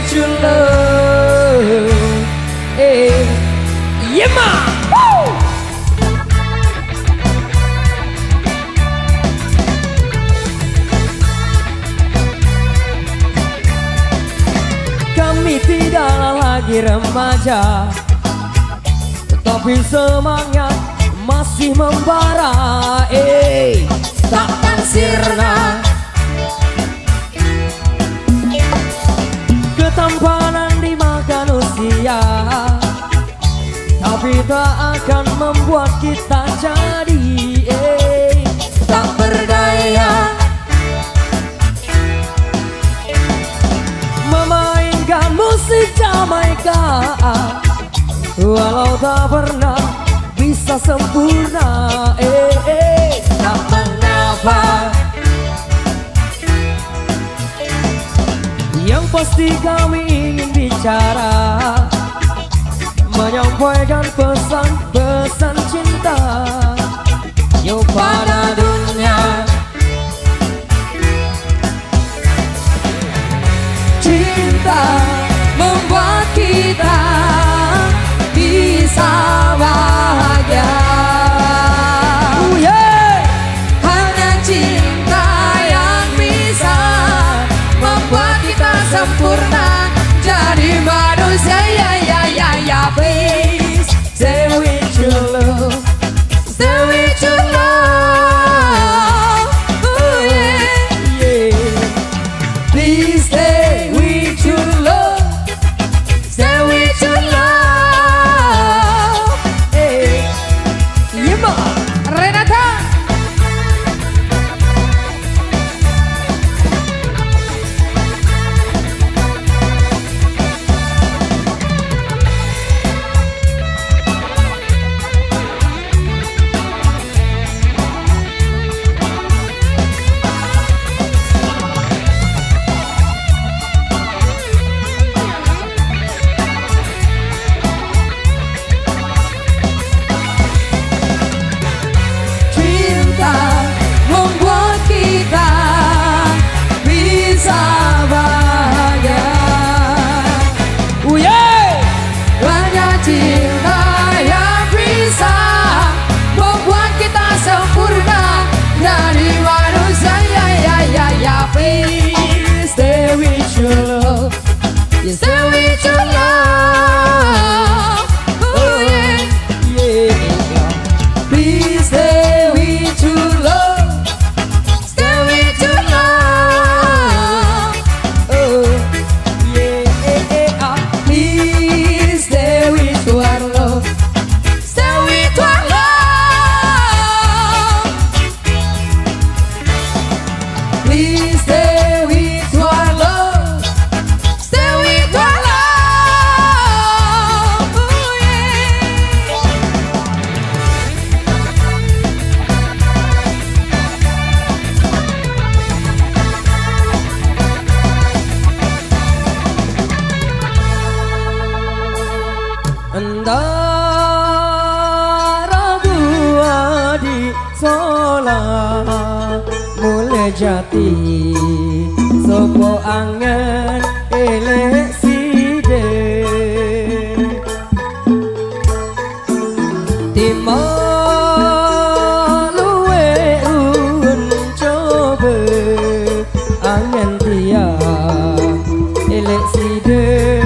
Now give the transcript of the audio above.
with your love. Hey, yeah, ma. Woo! Kami tidaklah lagi remaja, tetapi semangat masih membara. Takkan sirna ketampanan dimakan usia, tapi tak akan membuat kita jadi tak berdaya. Memainkan musik Jamaika, walau tak pernah bisa sempurna. Tak mengapa, yang pasti kami ingin bicara, menyampaikan pesan-pesan cinta yuk pada dunia. Cinta membuat kita bisa bahagia. Hanya cinta yang bisa membuat kita sempurna jadi manusia. Please stay with your love, stay with your love. Please stay with your love, stay with your love. Yema Renata. Please stay with your love, you stay with your love. Please stay with your love, stay with your love. Please stay with your love, stay with your love. Please stay with your love, stay with your love. Antara buah di solah mulai jati sopo angen elek side timah luwe un coba angen dia elek side.